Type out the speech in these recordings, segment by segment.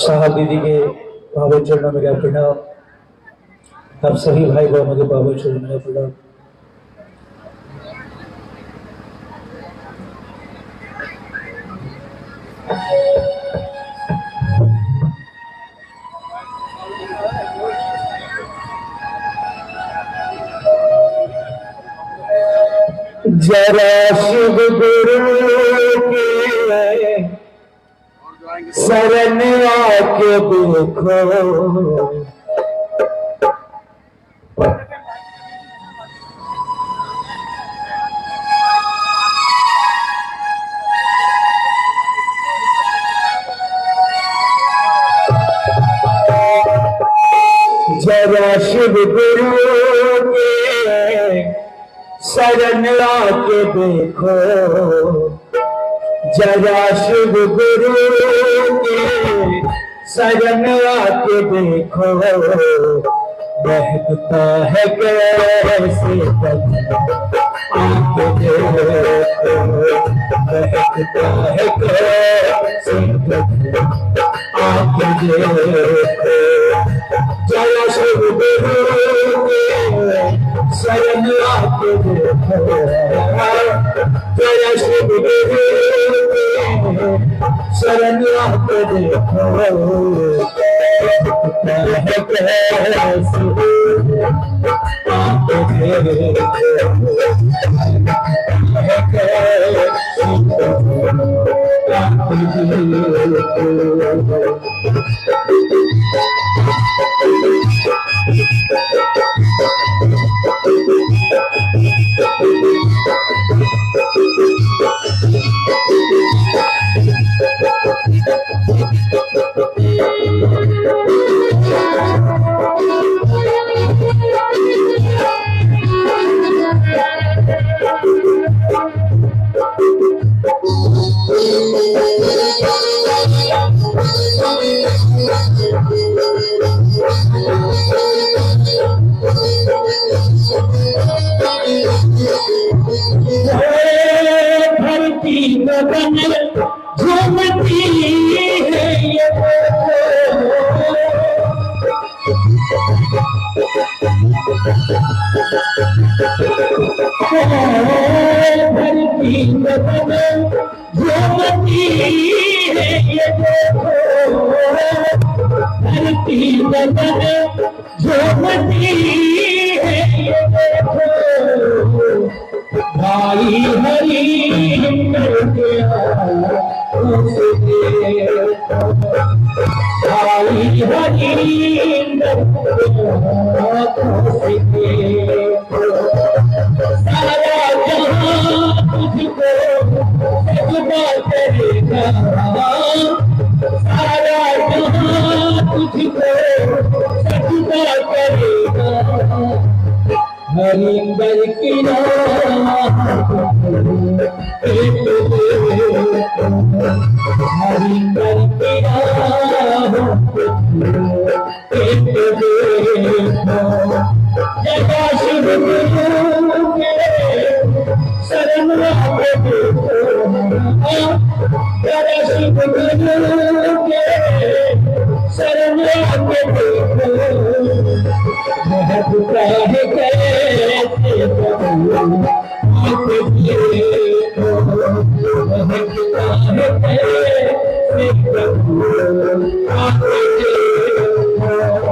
साहब दीदी के पावन चरणों में प्रणाम। आप सभी भाई बहनों के पावन चरणों में प्रणाम। जरा शिव गुरु के शरण आके देखो, जरा शिव गुरु के शरण आके देखो, जरा शिव गुरु के शरण आके देखो, बहकता है कैसे आके देखो, बहकता है कैसे आके देखो, जरा शिव गुरु के शरण आके देखो, जरा शिव गुरु के शरण आके देखो, धरती गगन झूमती है ये धरती गगन झूमती है ये धरती गगन झूमती है ये भाई हरि भाई हरि सारा जहां तुझको सजदा करेगा, सारा जहां तुझको सजदा करेगा, हरिंदर की हरिंदर की जगा शिव गुरु के शरण आके देखो, जगा शिव गुरु के शरण आके देखो, महकता है कैसे आके देखो, महकता है कैसे आके देखो।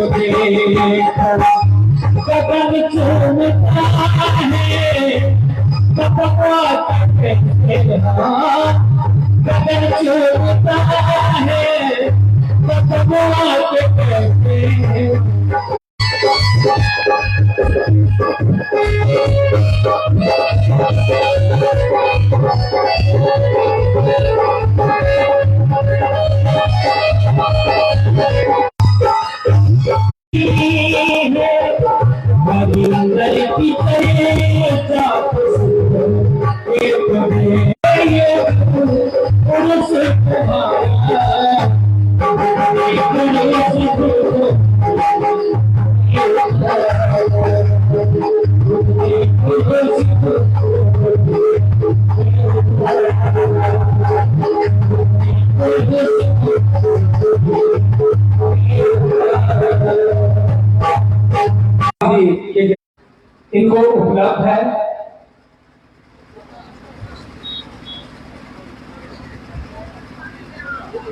देख कदम चूमता है कदम चूमता है इनको उपलब्ध है।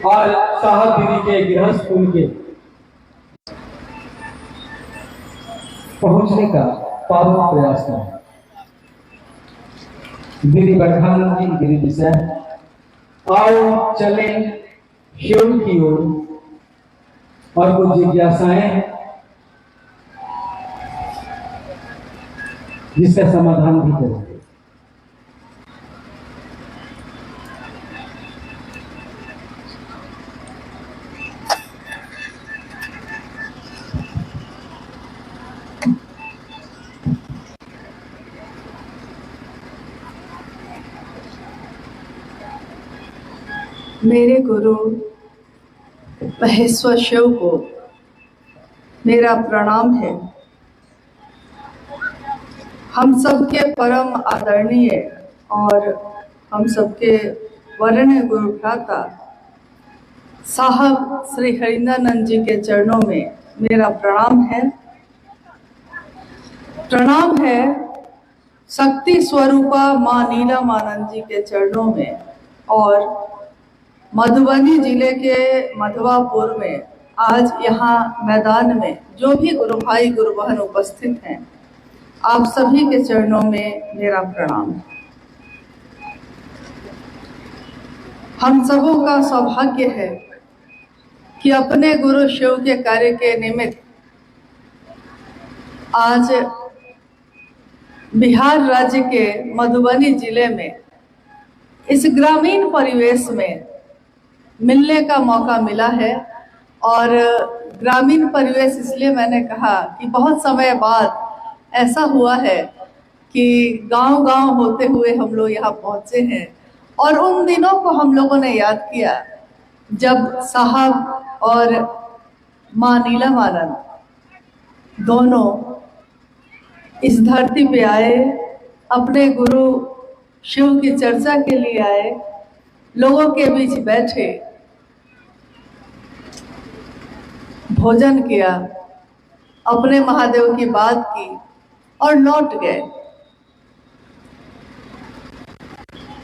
और साहब दीदी के गृहस्थ कुल के पहुंचने का पावन प्रयास है। दीदी बरखानंद जी गिरी विषय आओ चले शिव की ओर और कुछ जिज्ञासाएं जिसका समाधान भी करेंगे। मेरे गुरु महेश्वर शिव को मेरा प्रणाम है। हम सबके परम आदरणीय और हम सबके वरणीय गुरु भ्राता साहब श्री हरिंद्रानंद जी के चरणों में मेरा प्रणाम है। प्रणाम है शक्ति स्वरूपा माँ नीलमानंद जी के चरणों में और मधुबनी जिले के मधवापुर में आज यहाँ मैदान में जो भी गुरु भाई गुरु बहन उपस्थित हैं, आप सभी के चरणों में मेरा प्रणाम है। हम सबों का सौभाग्य है कि अपने गुरु शिव के कार्य के निमित्त आज बिहार राज्य के मधुबनी जिले में इस ग्रामीण परिवेश में मिलने का मौका मिला है। और ग्रामीण परिवेश इसलिए मैंने कहा कि बहुत समय बाद ऐसा हुआ है कि गांव-गांव होते हुए हम लोग यहाँ पहुँचे हैं और उन दिनों को हम लोगों ने याद किया जब साहब और माँ नीलमानंद दोनों इस धरती पे आए, अपने गुरु शिव की चर्चा के लिए आए, लोगों के बीच बैठे, भोजन किया, अपने महादेव की बात की और लौट गए।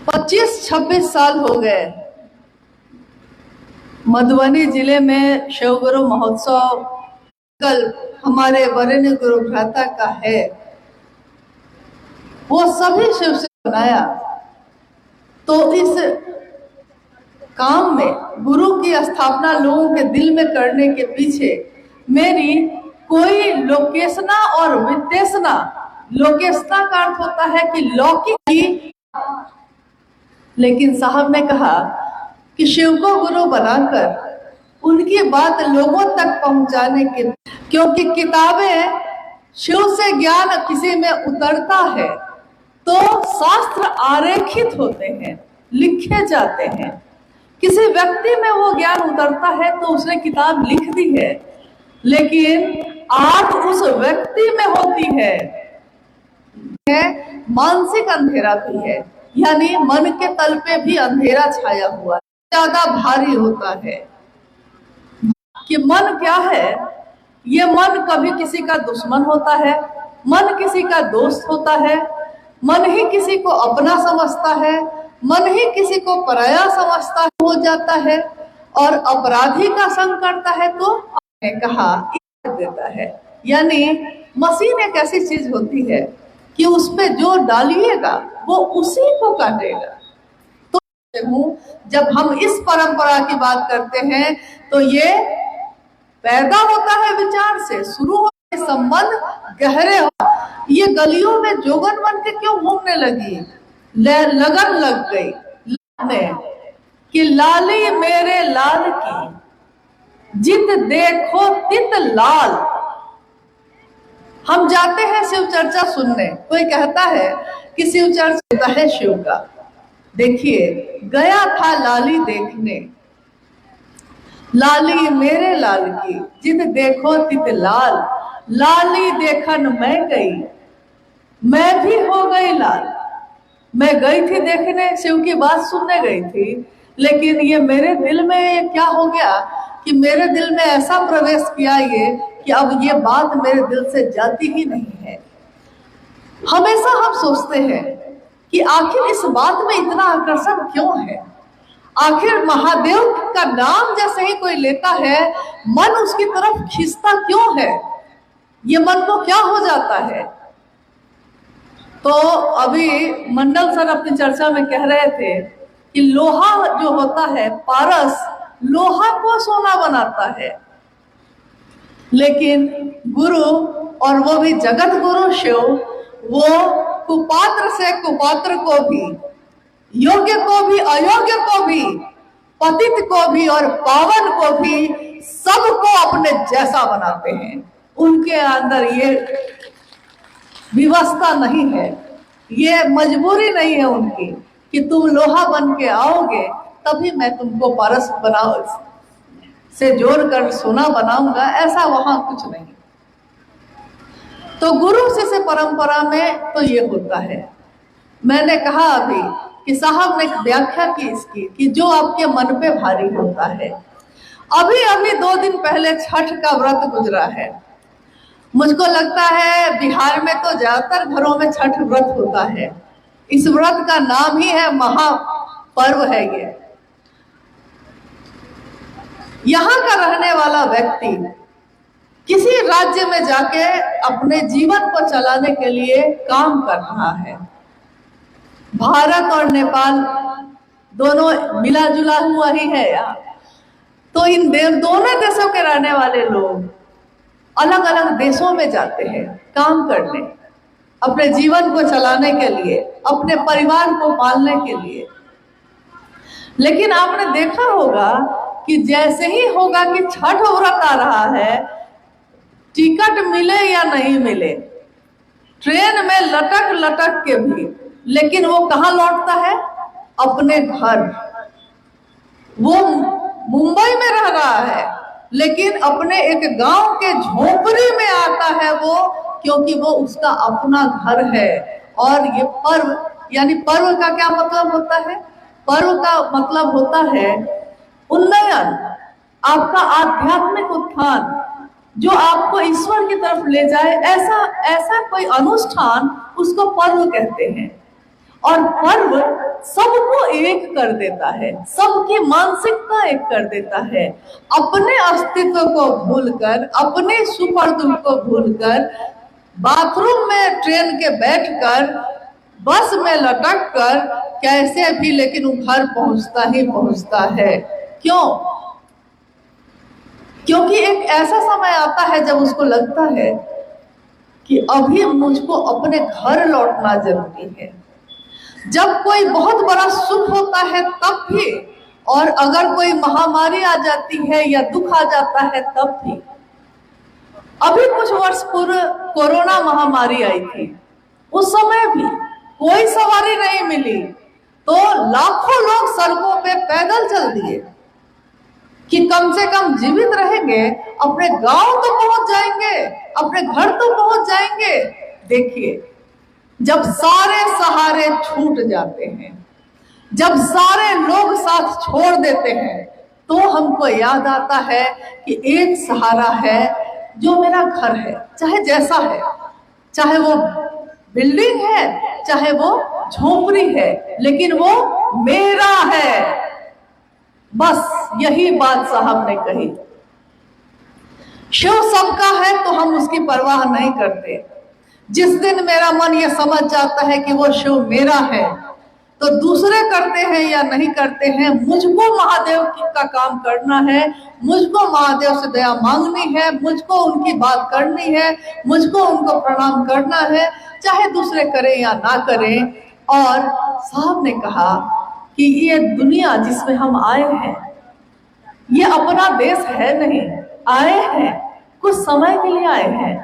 25-26 साल हो गए। मधुबनी जिले में शिव गुरु महोत्सव कल हमारे वरेण्य गुरु भ्राता का है, वो सभी शिव से बनाया। तो इस काम में गुरु की स्थापना लोगों के दिल में करने के पीछे मेरी कोई लोकेशना और विदेशना, लोकेशना का अर्थ होता है कि लौकिक, लेकिन साहब ने कहा कि शिव को गुरु बनाकर उनकी बात लोगों तक पहुंचाने के, क्योंकि किताबें शिव से ज्ञान किसी में उतरता है तो शास्त्र आरेखित होते हैं, लिखे जाते हैं। किसी व्यक्ति में वो ज्ञान उतरता है तो उसने किताब लिख दी है, लेकिन आग उस व्यक्ति में होती है। मानसिक अंधेरा भी है, यानी मन के तल पे भी अंधेरा छाया हुआ है, ज्यादा भारी होता है। कि मन क्या है? ये मन कभी किसी का दुश्मन होता है, मन किसी का दोस्त होता है, मन ही किसी को अपना समझता है, मन ही किसी को पराया समझता हो जाता है और अपराधी का संग करता है। तो आपने कहा देता है। यानी मशीन एक ऐसी चीज होती है कि उस पे जो डालिएगा वो उसी को काटेगा। तो जब हम इस परंपरा की बात करते हैं तो ये पैदा होता है विचार से, शुरू होते संबंध गहरे हो। ये गलियों में जोगन बन के क्यों घूमने लगी? लगन लग गई कि लाली मेरे लाल की जित देखो तित लाल। हम जाते हैं शिव चर्चा सुनने, कोई कहता है कि शिव चर्चा है शिव का। देखिए, गया था लाली देखने, लाली मेरे लाल की जित देखो तित लाल। लाली देखन मैं गई, मैं भी हो गई लाल। मैं गई थी देखने, शिव की बात सुनने गई थी, लेकिन ये मेरे दिल में क्या हो गया कि मेरे दिल में ऐसा प्रवेश किया ये कि अब ये बात मेरे दिल से जाती ही नहीं है। हमेशा हम सोचते हैं कि आखिर इस बात में इतना आकर्षण क्यों है? आखिर महादेव का नाम जैसे ही कोई लेता है मन उसकी तरफ खींचता क्यों है? ये मन को क्या हो जाता है? तो अभी मंडल सर अपनी चर्चा में कह रहे थे कि लोहा जो होता है, पारस लोहा को सोना बनाता है, लेकिन गुरु, और वो भी जगत गुरु शिव, वो कुपात्र से कुपात्र को भी, योग्य को भी अयोग्य को भी, पतित को भी और पावन को भी, सबको अपने जैसा बनाते हैं। उनके अंदर ये व्यवस्था नहीं है, ये मजबूरी नहीं है उनकी कि तुम लोहा बन के आओगे तभी मैं तुमको पारस बनाओ से जोड़कर सोना बनाऊंगा, ऐसा वहां कुछ नहीं। तो गुरु शिष्य परंपरा में तो ये होता है। मैंने कहा अभी कि साहब ने व्याख्या की इसकी कि जो आपके मन पे भारी होता है। अभी अभी 2 दिन पहले छठ का व्रत गुजरा है। मुझको लगता है बिहार में तो ज्यादातर घरों में छठ व्रत होता है। इस व्रत का नाम ही है महापर्व है ये। यहाँ का रहने वाला व्यक्ति किसी राज्य में जाके अपने जीवन को चलाने के लिए काम कर रहा है। भारत और नेपाल दोनों मिला जुला हुआ ही है यार। तो इन दोनों देशों के रहने वाले लोग अलग अलग देशों में जाते हैं काम करने, अपने जीवन को चलाने के लिए, अपने परिवार को पालने के लिए। लेकिन आपने देखा होगा कि जैसे ही होगा कि छठ व्रत आ रहा है, टिकट मिले या नहीं मिले, ट्रेन में लटक लटक के भी, लेकिन वो कहाँ लौटता है? अपने घर। वो मुंबई में रह रहा है लेकिन अपने एक गांव के झोपड़ी में आता है वो, क्योंकि वो उसका अपना घर है। और ये पर्व, यानी पर्व का क्या मतलब होता है? पर्व का मतलब होता है उन्नयन, आपका आध्यात्मिक उत्थान, जो आपको ईश्वर की तरफ ले जाए। ऐसा कोई अनुष्ठान उसको पर्व कहते हैं। और पर्व सबको एक कर देता है, सबकी मानसिकता एक कर देता है। अपने अस्तित्व को भूलकर, अपने सुख और दुख को भूलकर, बाथरूम में ट्रेन के बैठकर, बस में लटक कर, कैसे भी लेकिन वो घर पहुंचता ही पहुंचता है। क्यों? क्योंकि एक ऐसा समय आता है जब उसको लगता है कि अभी मुझको अपने घर लौटना जरूरी है। जब कोई बहुत बड़ा सुख होता है तब भी, और अगर कोई महामारी आ जाती है या दुख आ जाता है तब भी। अभी कुछ वर्ष पूर्व कोरोना महामारी आई थी, उस समय भी कोई सवारी नहीं मिली तो लाखों लोग सड़कों पे पैदल चल दिए कि कम से कम जीवित रहेंगे, अपने गांव तो पहुंच जाएंगे, अपने घर तो पहुंच जाएंगे। देखिए, जब सारे सहारे छूट जाते हैं, जब सारे लोग साथ छोड़ देते हैं, तो हमको याद आता है कि एक सहारा है जो मेरा घर है, चाहे जैसा है, चाहे वो बिल्डिंग है, चाहे वो झोपड़ी है, लेकिन वो मेरा है। बस यही बात साहब ने कही। शिव सबका है तो हम उसकी परवाह नहीं करते। जिस दिन मेरा मन ये समझ जाता है कि वो शिव मेरा है, तो दूसरे करते हैं या नहीं करते हैं, मुझको महादेव का काम करना है, मुझको महादेव से दया मांगनी है, मुझको उनकी बात करनी है, मुझको उनको प्रणाम करना है, चाहे दूसरे करें या ना करें। और साहब ने कहा कि ये दुनिया जिसमें हम आए हैं, ये अपना देश है नहीं। आए हैं, कुछ समय के लिए आए हैं,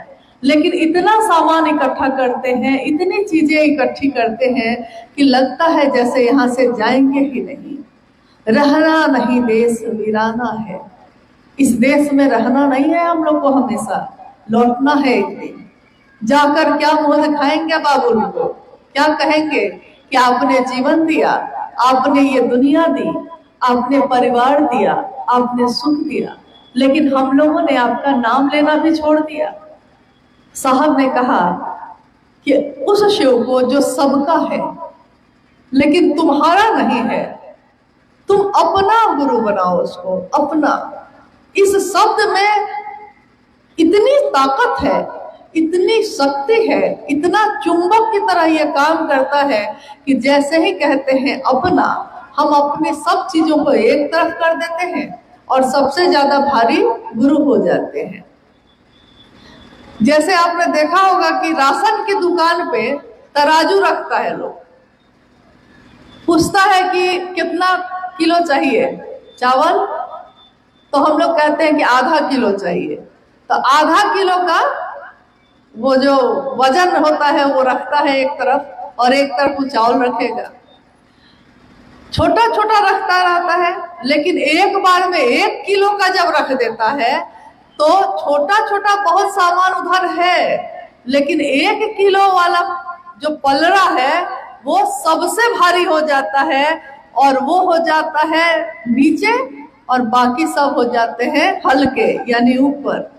लेकिन इतना सामान इकट्ठा करते हैं, इतनी चीजें इकट्ठी करते हैं कि लगता है जैसे यहाँ से जाएंगे ही नहीं। रहना नहीं देश वीराना है। इस देश में रहना नहीं है हम लोग को, हमेशा लौटना है एक दिन। जाकर क्या मुंह दिखाएंगे बाबुल को, क्या कहेंगे कि आपने जीवन दिया, आपने ये दुनिया दी, आपने परिवार दिया, आपने सुख दिया, लेकिन हम लोगों ने आपका नाम लेना भी छोड़ दिया। साहब ने कहा कि उस शिव को जो सबका है लेकिन तुम्हारा नहीं है, तुम अपना गुरु बनाओ उसको, अपना। इस शब्द में इतनी ताकत है, इतनी शक्ति है, इतना चुंबक की तरह यह काम करता है कि जैसे ही कहते हैं अपना, हम अपने सब चीजों को एक तरफ कर देते हैं और सबसे ज्यादा भारी गुरु हो जाते हैं। जैसे आपने देखा होगा कि राशन की दुकान पे तराजू रखता है, लोग पूछता है कि कितना किलो चाहिए चावल, तो हम लोग कहते हैं कि आधा किलो चाहिए। तो आधा किलो का वो जो वजन होता है वो रखता है एक तरफ, और एक तरफ वो चावल रखेगा। छोटा छोटा रखता रहता है, लेकिन एक बार में 1 किलो का जब रख देता है तो छोटा छोटा बहुत सामान उधर है, लेकिन 1 किलो वाला जो पलड़ा है वो सबसे भारी हो जाता है, और वो हो जाता है नीचे और बाकी सब हो जाते हैं हल्के, यानी ऊपर।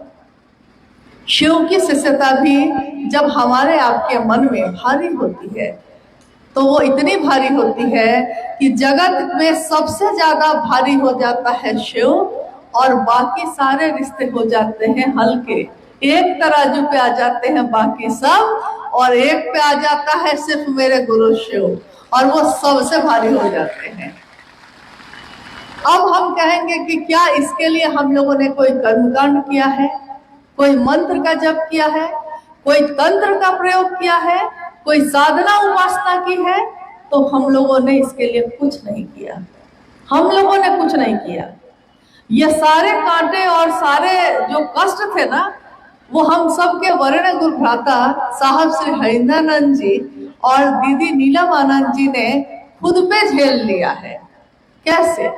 शिव की शिष्यता भी जब हमारे आपके मन में भारी होती है तो वो इतनी भारी होती है कि जगत में सबसे ज्यादा भारी हो जाता है शिव, और बाकी सारे रिश्ते हो जाते हैं हल्के। एक तराजू पे आ जाते हैं बाकी सब, और एक पे आ जाता है सिर्फ मेरे गुरु शिव, और वो सबसे भारी हो जाते हैं। अब हम कहेंगे कि क्या इसके लिए हम लोगों ने कोई कर्मकांड किया है, कोई मंत्र का जप किया है, कोई तंत्र का प्रयोग किया है, कोई साधना उपासना की है? तो हम लोगों ने इसके लिए कुछ नहीं किया। हम लोगों ने कुछ नहीं किया। ये सारे कांटे और सारे जो कष्ट थे ना, वो हम सब के वर्ण गुरु भ्राता साहब श्री हरिंद्रानंद जी और दीदी नीलम आनंद जी ने खुद पे झेल लिया है। कैसे?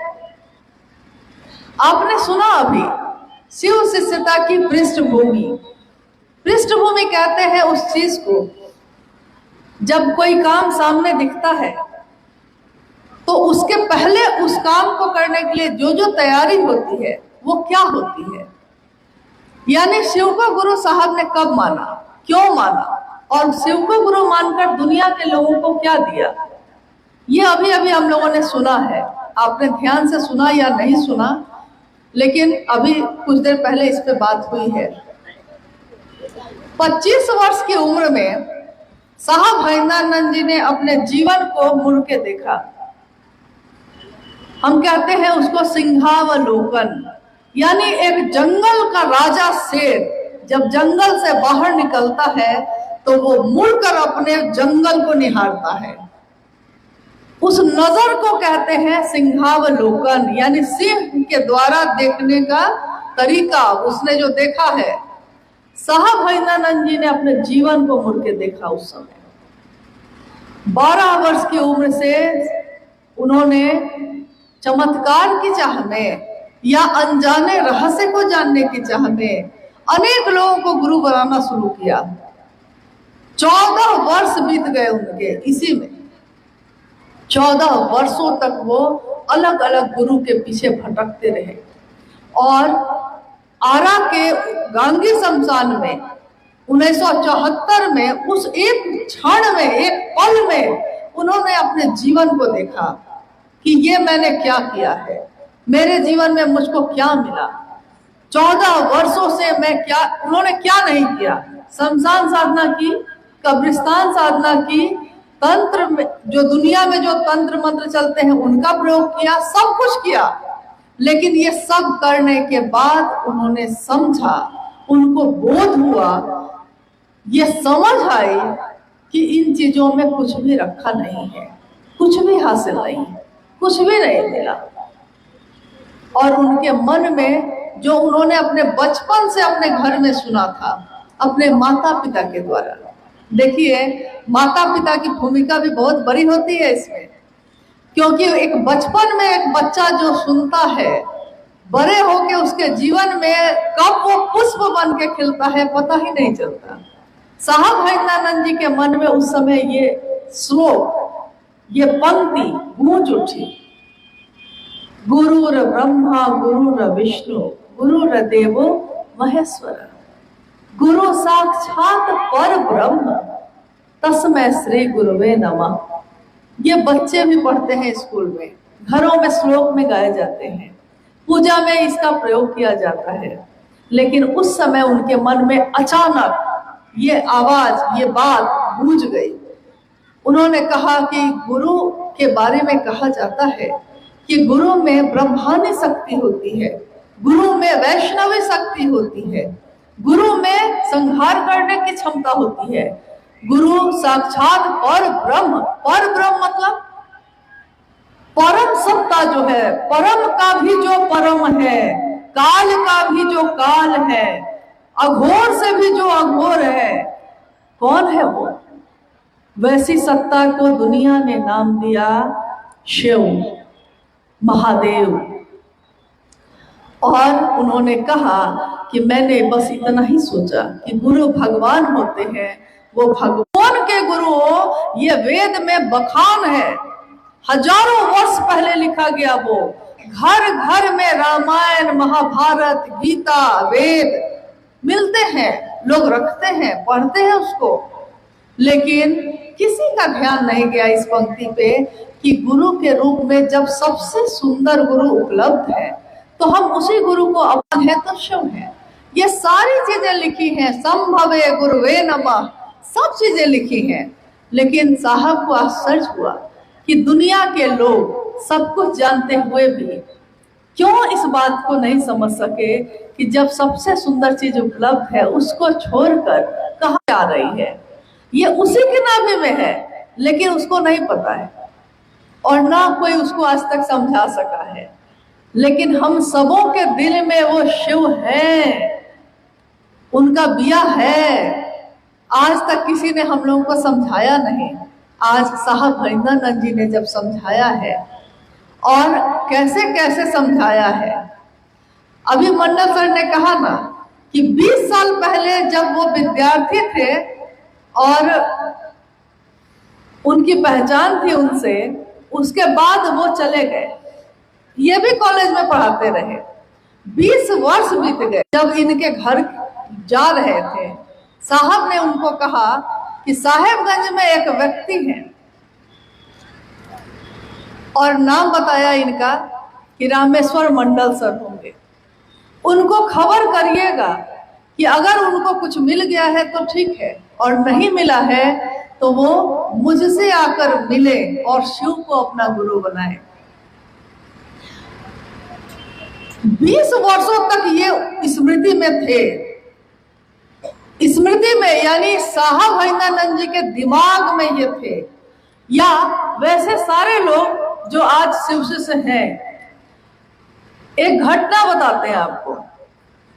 आपने सुना अभी शिव शिष्यता की पृष्ठभूमि। पृष्ठभूमि कहते हैं उस चीज को, जब कोई काम सामने दिखता है तो उसके पहले उस काम को करने के लिए जो जो तैयारी होती है वो क्या होती है। यानी शिव को गुरु साहब ने कब माना, क्यों माना, और शिव को गुरु मानकर दुनिया के लोगों को क्या दिया, ये अभी अभी हम लोगों ने सुना है। आपने ध्यान से सुना या नहीं सुना, लेकिन अभी कुछ देर पहले इस पे बात हुई है। 25 वर्ष की उम्र में साहब हरिंद्रानंद जी ने अपने जीवन को मुड़ के देखा। हम कहते हैं उसको सिंहावलोकन, यानी एक जंगल का राजा शेर जब जंगल से बाहर निकलता है तो वो मुड़कर अपने जंगल को निहारता है। उस नजर को कहते हैं सिंहावलोकन, यानी सिंह के द्वारा देखने का तरीका उसने जो देखा है। साहब हरिंद्रानंद जी ने अपने जीवन को मुड़ के देखा। उस समय 12 वर्ष की उम्र से उन्होंने चमत्कार की चाह में या अनजाने रहस्य को जानने की चाह में अनेक लोगों को गुरु बनाना शुरू किया। 14 वर्ष बीत गए उनके इसी में। 14 वर्षों तक वो अलग अलग गुरु के पीछे भटकते रहे, और आरा के गांगी शमशान में 1974 में उस एक क्षण में, एक पल में उन्होंने अपने जीवन को देखा कि ये मैंने क्या किया है, मेरे जीवन में मुझको क्या मिला। 14 वर्षों से उन्होंने क्या नहीं किया। शमशान साधना की, कब्रिस्तान साधना की, तंत्र में जो दुनिया में जो तंत्र मंत्र चलते हैं उनका प्रयोग किया, सब कुछ किया। लेकिन ये सब करने के बाद उन्होंने समझा, उनको बोध हुआ, ये समझ आई कि इन चीजों में कुछ भी रखा नहीं है, कुछ भी हासिल नहीं, कुछ भी नहीं मिला। और उनके मन में जो उन्होंने अपने बचपन से अपने घर में सुना था, अपने माता पिता के द्वारा, देखिए माता पिता की भूमिका भी बहुत बड़ी होती है इसमें, क्योंकि एक बचपन में एक बच्चा जो सुनता है, बड़े होके उसके जीवन में कब वो पुष्प बन के खिलता है पता ही नहीं चलता। साहब भजनानंद जी के मन में उस समय ये श्लोक, ये पंक्ति गूंज उठी, गुरुर ब्रह्मा गुरुर विष्णु गुरुर देवो महेश्वर, गुरु साक्षात पर ब्रह्म तस्मै श्री गुरुवे नमः। ये बच्चे भी पढ़ते हैं स्कूल में, घरों में श्लोक में गाए जाते हैं, पूजा में इसका प्रयोग किया जाता है। लेकिन उस समय उनके मन में अचानक ये आवाज, ये बात गूंज गई। उन्होंने कहा कि गुरु के बारे में कहा जाता है कि गुरु में ब्रह्मांडी शक्ति होती है, गुरु में वैष्णवी शक्ति होती है, गुरु में संहार करने की क्षमता होती है, गुरु साक्षात पर ब्रह्म मतलब परम सत्ता जो है, परम का भी जो परम है, काल का भी जो काल है, अघोर से भी जो अघोर है, कौन है वो? वैसी सत्ता को दुनिया ने नाम दिया शिव, महादेव। और उन्होंने कहा कि मैंने बस इतना ही सोचा कि गुरु भगवान होते हैं, वो भगवान के गुरु, ये वेद में बखान है, हजारों वर्ष पहले लिखा गया। वो घर घर में रामायण, महाभारत, गीता, वेद मिलते हैं, लोग रखते हैं, पढ़ते हैं उसको। लेकिन किसी का ध्यान नहीं गया इस पंक्ति पे कि गुरु के रूप में जब सबसे सुंदर गुरु उपलब्ध है तो हम उसी गुरु को अपन है तो शिव है। ये सारी चीजें लिखी हैं, संभवे गुरुवे नमः, सब चीजें लिखी हैं। लेकिन साहब को आश्चर्य हुआ कि दुनिया के लोग सब कुछ जानते हुए भी क्यों इस बात को नहीं समझ सके कि जब सबसे सुंदर चीज उपलब्ध है उसको छोड़कर कहाँ जा रही है। ये उसी के नाभि में है, लेकिन उसको नहीं पता है और ना कोई उसको आज तक समझा सका है। लेकिन हम सबों के दिल में वो शिव है, उनका बिया है। आज तक किसी ने हम लोगों को समझाया नहीं। आज साहब भजनानंद जी ने जब समझाया है, और कैसे कैसे समझाया है। अभी मंडल सर ने कहा ना कि 20 साल पहले जब वो विद्यार्थी थे और उनकी पहचान थी उनसे, उसके बाद वो चले गए, ये भी कॉलेज में पढ़ाते रहे। 20 वर्ष बीत गए। जब इनके घर जा रहे थे, साहब ने उनको कहा कि साहेबगंज में एक व्यक्ति है, और नाम बताया इनका कि रामेश्वर मंडल सर होंगे, उनको खबर करिएगा कि अगर उनको कुछ मिल गया है तो ठीक है, और नहीं मिला है तो वो मुझसे आकर मिले और शिव को अपना गुरु बनाए। 20 वर्षों तक ये स्मृति में थे। स्मृति में यानी साहब भजनानंद जी के दिमाग में ये थे, या वैसे सारे लोग जो आज शिव से हैं। एक घटना बताते हैं आपको,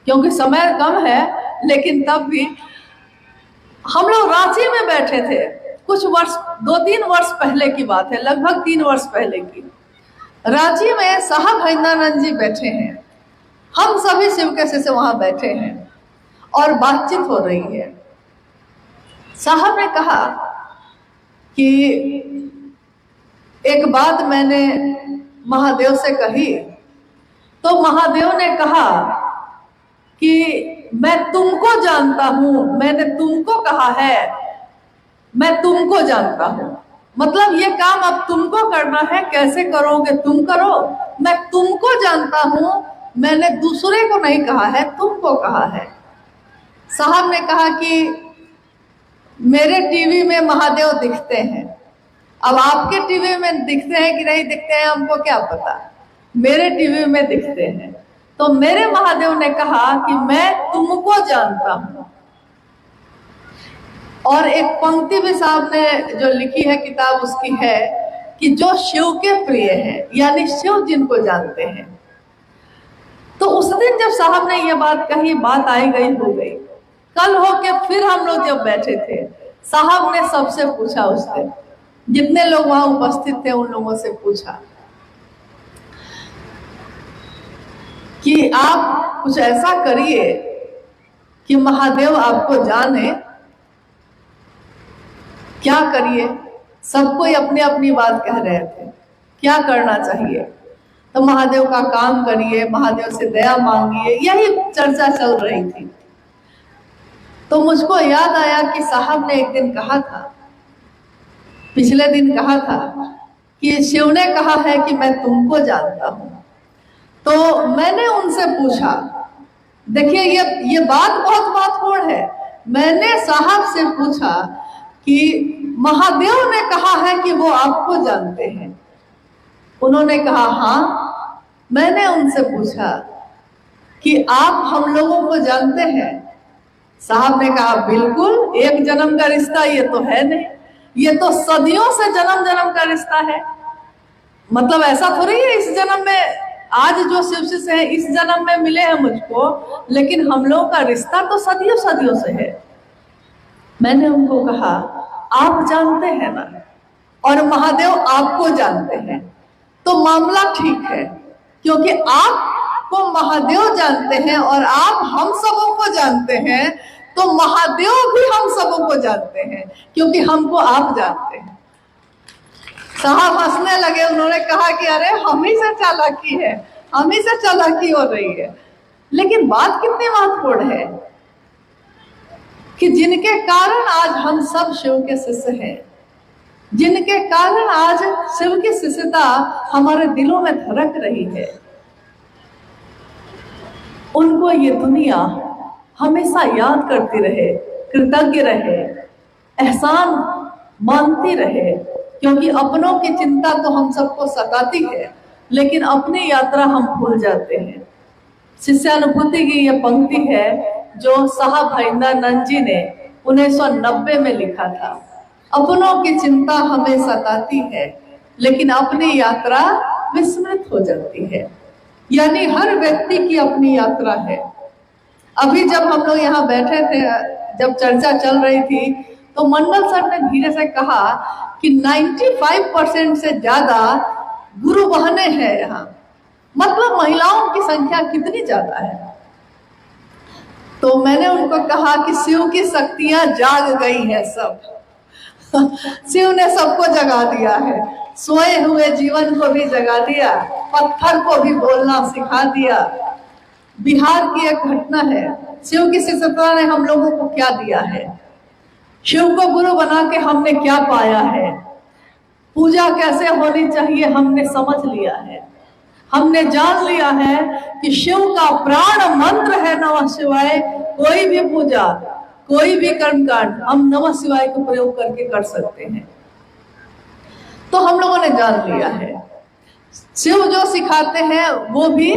क्योंकि समय कम है, लेकिन तब भी हम लोग रांची में बैठे थे कुछ वर्ष, 2-3 वर्ष पहले की बात है, लगभग 3 वर्ष पहले की। रांची में साहब भजनानंद जी बैठे हैं, हम सभी शिव के से वहां बैठे हैं और बातचीत हो रही है। साहब ने कहा कि एक बात मैंने महादेव से कही, तो महादेव ने कहा कि मैं तुमको जानता हूं, मैंने तुमको कहा है, मैं तुमको जानता हूं। मतलब ये काम अब तुमको करना है, कैसे करोगे तुम करो, मैं तुमको जानता हूं, मैंने दूसरे को नहीं कहा है, तुमको कहा है। साहब ने कहा कि मेरे टीवी में महादेव दिखते हैं, अब आपके टीवी में दिखते हैं कि नहीं दिखते हैं हमको क्या पता, मेरे टीवी में दिखते हैं। तो मेरे महादेव ने कहा कि मैं तुमको जानता हूं। और एक पंक्ति भी साहब ने जो लिखी है किताब उसकी है कि जो शिव के प्रिय हैं, यानी शिव जिनको जानते हैं। तो उस दिन जब साहब ने ये बात कही, बात आई गई हो गई। कल होके फिर हम लोग जब बैठे थे, साहब ने सबसे पूछा, उस दिन जितने लोग वहां उपस्थित थे उन लोगों से पूछा कि आप कुछ ऐसा करिए कि महादेव आपको जाने, क्या करिए। सब कोई अपनी अपनी बात कह रहे थे, क्या करना चाहिए। तो महादेव का काम करिए, महादेव से दया मांगिए, यही चर्चा चल रही थी। तो मुझको याद आया कि साहब ने एक दिन कहा था, पिछले दिन कहा था कि शिव ने कहा है कि मैं तुमको जानता हूं। तो मैंने उनसे पूछा, देखिए ये बात बहुत महत्वपूर्ण है। मैंने साहब से पूछा कि महादेव ने कहा है कि वो आपको जानते हैं। उन्होंने कहा हाँ। मैंने उनसे पूछा कि आप हम लोगों को जानते हैं। साहब ने कहा बिल्कुल, एक जन्म का रिश्ता ये तो है नहीं, ये तो सदियों से जन्म जन्म का रिश्ता है। मतलब ऐसा थोड़ी है इस जन्म में, आज जो शिव से है इस जन्म में मिले हैं मुझको, लेकिन हम लोगों का रिश्ता तो सदियों सदियों से है। मैंने उनको कहा आप जानते हैं ना, और महादेव आपको जानते हैं, तो मामला ठीक है, क्योंकि आपको महादेव जानते हैं और आप हम सबों को जानते हैं, तो महादेव भी हम सबों को जानते हैं, क्योंकि हमको आप जानते हैं। साहब हंसने लगे। उन्होंने कहा कि अरे हम ही से चालाकी है, हम ही से चालाकी हो रही है। लेकिन बात कितनी महत्वपूर्ण है कि जिनके कारण आज हम सब शिव के शिष्य हैं, जिनके कारण आज शिव की शिष्यता हमारे दिलों में धड़क रही है, उनको ये दुनिया हमेशा याद करती रहे, कृतज्ञ रहे, एहसान मानती रहे। क्योंकि अपनों की चिंता तो हम सबको सताती है, लेकिन अपनी यात्रा हम भूल जाते हैं। शिष्यानुभूति की ये पंक्ति है जो साहब हरिंदरानंद जी ने 1990 में लिखा था। अपनों की चिंता हमें सताती है, लेकिन अपनी यात्रा विस्मृत हो जाती है। यानी हर व्यक्ति की अपनी यात्रा है। अभी जब हम लोग यहाँ बैठे थे, जब चर्चा चल रही थी, तो मंडल सर ने धीरे से कहा कि 95% से ज्यादा गुरु बहने हैं यहाँ। मतलब महिलाओं की संख्या कितनी ज्यादा है। तो मैंने उनको कहा कि शिव की शक्तियां जाग गई हैं सब। शिव ने सबको जगा दिया है, सोए हुए जीवन को भी जगा दिया, पत्थर को भी बोलना सिखा दिया। बिहार की एक घटना है, शिव की शिष्यता ने हम लोगों को क्या दिया है, शिव को गुरु बना के हमने क्या पाया है, पूजा कैसे होनी चाहिए हमने समझ लिया है। हमने जान लिया है कि शिव का प्राण मंत्र है नमः शिवाय। कोई भी पूजा, कोई भी कर्मकांड हम नमः शिवाय का प्रयोग करके कर सकते हैं। तो हम लोगों ने जान लिया है, शिव जो सिखाते हैं वो भी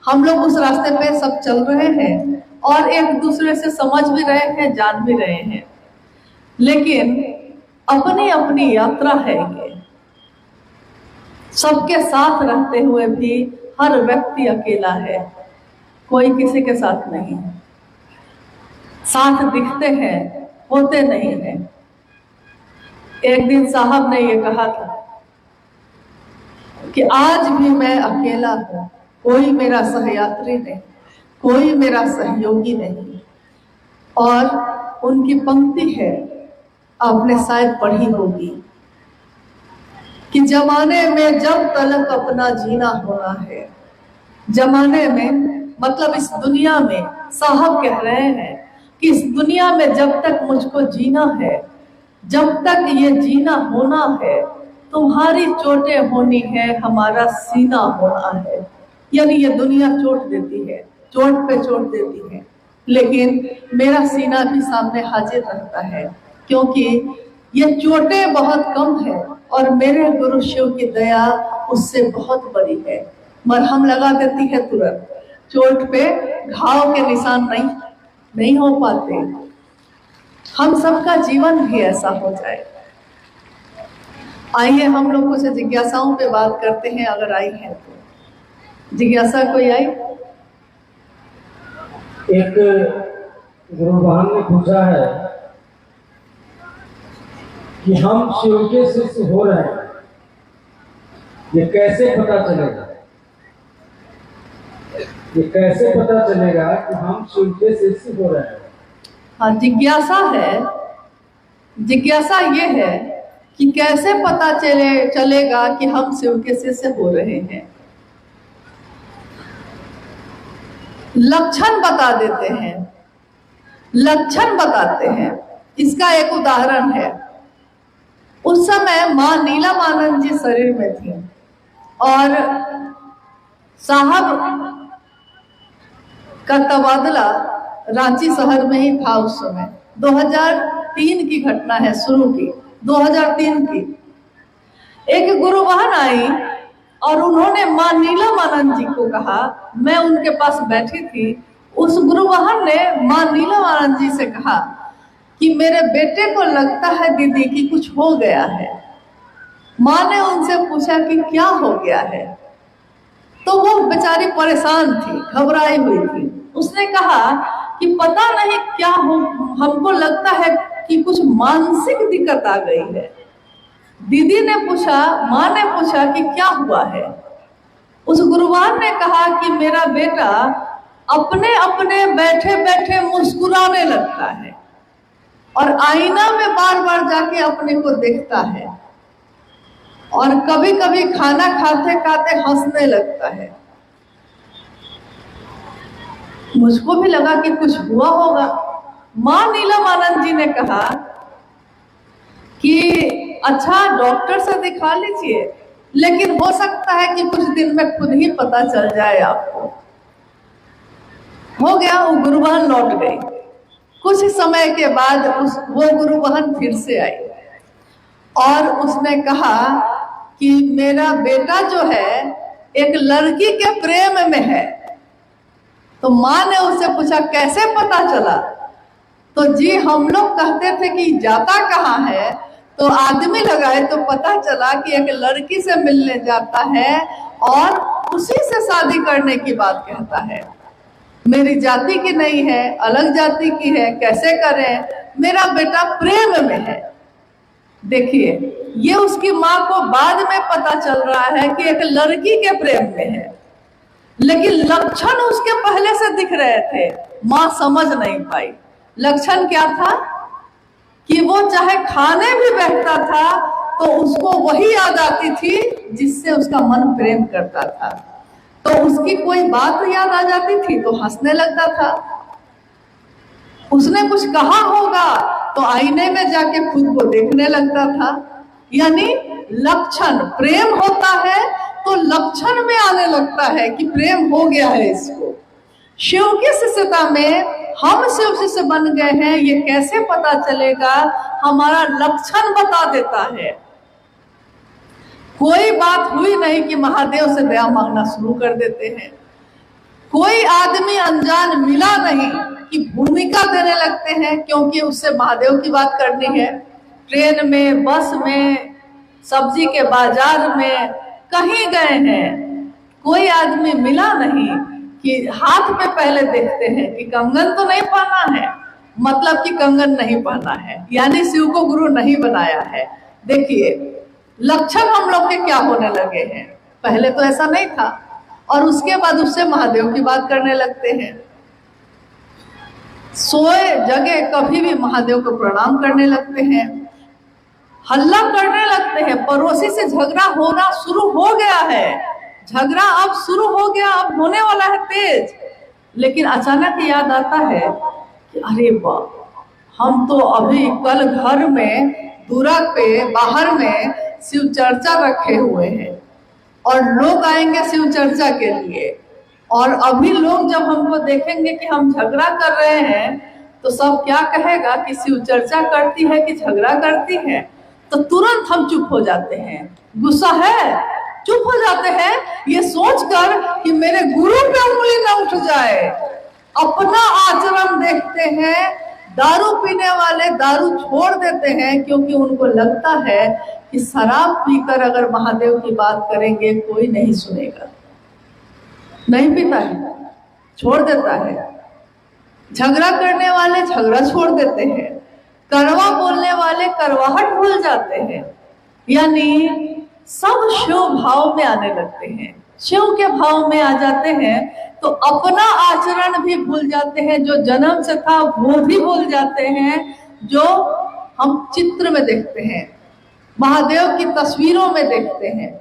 हम लोग उस रास्ते पे सब चल रहे हैं और एक दूसरे से समझ भी रहे हैं, जान भी रहे हैं। लेकिन अपनी अपनी यात्रा है ये। सबके साथ रहते हुए भी हर व्यक्ति अकेला है, कोई किसी के साथ नहीं। साथ दिखते हैं, होते नहीं हैं। एक दिन साहब ने ये कहा था कि आज भी मैं अकेला हूं, कोई मेरा सहयात्री नहीं, कोई मेरा सहयोगी नहीं। और उनकी पंक्ति है, आपने शायद पढ़ी होगी कि जमाने में जब तलक अपना जीना होना है। जमाने में मतलब इस दुनिया में, साहब कह रहे हैं कि इस दुनिया में जब तक मुझको जीना है, जब तक ये जीना होना है, तुम्हारी चोटें होनी है, हमारा सीना होना है। यानी ये दुनिया चोट देती है, चोट पे चोट देती है, लेकिन मेरा सीना भी सामने हाजिर रहता है, क्योंकि ये चोटें बहुत कम है और मेरे गुरु शिव की दया उससे बहुत बड़ी है। मरहम लगा देती है तुरंत, चोट पे घाव के निशान नहीं हो पाते। हम सबका जीवन भी ऐसा हो जाए। आइए हम लोग कुछ जिज्ञासाओं पे बात करते हैं, अगर आई है तो। जिज्ञासा कोई आई? एक गुरुवान ने पूछा है कि हम शिव के शिष्य हो रहे हैं, ये कैसे पता चलेगा? ये कैसे पता चलेगा कि हम शिव के शिष्य हो रहे हैं? हाँ, जिज्ञासा है। जिज्ञासा ये है कि कैसे पता चलेगा कि हम शिव के शिष्य हो रहे हैं। लक्षण बता देते हैं, लक्षण बताते हैं। इसका एक उदाहरण है, उस समय मां नीलमानंद जी शरीर में थी और साहब का तबादला रांची शहर में ही था उस समय। 2003 की घटना है, शुरू की 2003 की। एक गुरु बहन आई और उन्होंने मां नीलमानंद जी को कहा, मैं उनके पास बैठी थी, उस गुरु बहन ने मां नीलमानंद जी से कहा कि मेरे बेटे को लगता है दीदी कि कुछ हो गया है। मां ने उनसे पूछा कि क्या हो गया है, तो वो बेचारी परेशान थी, घबराई हुई थी। उसने कहा कि पता नहीं क्या हो, हमको लगता है कि कुछ मानसिक दिक्कत आ गई है। दीदी ने पूछा, मां ने पूछा कि क्या हुआ है। उस गुरुवान ने कहा कि मेरा बेटा अपने अपने बैठे बैठे मुस्कुराने लगता है और आईना में बार बार जाके अपने को देखता है और कभी कभी खाना खाते खाते हंसने लगता है। मुझको भी लगा कि कुछ हुआ होगा। मां नीलमानंद जी ने कहा कि अच्छा डॉक्टर से दिखा लीजिए, लेकिन हो सकता है कि कुछ दिन में खुद ही पता चल जाए आपको। हो गया, वो गुरु बहन लौट गई। कुछ समय के बाद वो गुरु बहन फिर से आई और उसने कहा कि मेरा बेटा जो है एक लड़की के प्रेम में है। तो मां ने उससे पूछा कैसे पता चला? तो जी हम लोग कहते थे कि जाता कहाँ है, तो आदमी लगाए तो पता चला कि एक लड़की से मिलने जाता है और उसी से शादी करने की बात कहता है। मेरी जाति की नहीं है, अलग जाति की है, कैसे करें? मेरा बेटा प्रेम में है। देखिए, ये उसकी माँ को बाद में पता चल रहा है कि एक लड़की के प्रेम में है, लेकिन लक्षण उसके पहले से दिख रहे थे, माँ समझ नहीं पाई। लक्षण क्या था कि वो चाहे खाने भी बैठता था तो उसको वही याद आती थी जिससे उसका मन प्रेम करता था। तो उसकी कोई बात याद आ जाती थी तो हंसने लगता था। उसने कुछ कहा होगा तो आईने में जाके खुद को देखने लगता था। यानी लक्षण, प्रेम होता है तो लक्षण में आने लगता है कि प्रेम हो गया है इसको। शिव की शिष्यता में हम शिव शिष्य बन गए हैं, ये कैसे पता चलेगा? हमारा लक्षण बता देता है। कोई बात हुई नहीं कि महादेव से दया मांगना शुरू कर देते हैं। कोई आदमी अनजान मिला नहीं कि भूमिका देने लगते हैं, क्योंकि उससे महादेव की बात करनी है। ट्रेन में, बस में, सब्जी के बाजार में, कहीं गए हैं, कोई आदमी मिला नहीं कि हाथ पे पहले देखते हैं कि कंगन तो नहीं पहना है, मतलब कि कंगन नहीं पहना है, यानी शिव को गुरु नहीं बनाया है। देखिए लक्षण हम लोग के क्या होने लगे हैं। पहले तो ऐसा नहीं था और उसके बाद उससे महादेव की बात करने लगते हैं। सोए जगह कभी भी महादेव को प्रणाम करने लगते हैं, हल्ला करने लगते हैं। पड़ोसी से झगड़ा होना शुरू हो गया है, झगड़ा अब शुरू हो गया, अब होने वाला है तेज। लेकिन अचानक याद आता है कि अरे वाह, हम तो अभी कल घर में दूरा पे बाहर में शिव चर्चा रखे हुए हैं और लोग आएंगे शिव चर्चा के लिए। और अभी लोग जब हमको देखेंगे कि हम झगड़ा कर रहे हैं तो सब क्या कहेगा कि शिव चर्चा करती है कि झगड़ा करती है, तो तुरंत हम चुप हो जाते हैं। गुस्सा है, चुप हो जाते हैं ये सोचकर कि मेरे गुरु पे उंगली न उठ जाए। अपना आचरण देखते हैं। दारू पीने वाले दारू छोड़ देते हैं क्योंकि उनको लगता है कि शराब पीकर अगर महादेव की बात करेंगे कोई नहीं सुनेगा, नहीं पीता है, छोड़ देता है। झगड़ा करने वाले झगड़ा छोड़ देते हैं, कड़वा बोलने वाले कड़वाहट भूल जाते हैं, यानी सब शिव भाव में आने लगते हैं, शिव के भाव में आ जाते हैं। तो अपना आचरण भी भूल जाते हैं, जो जन्म से था वो भी भूल जाते हैं। जो हम चित्र में देखते हैं, महादेव की तस्वीरों में देखते हैं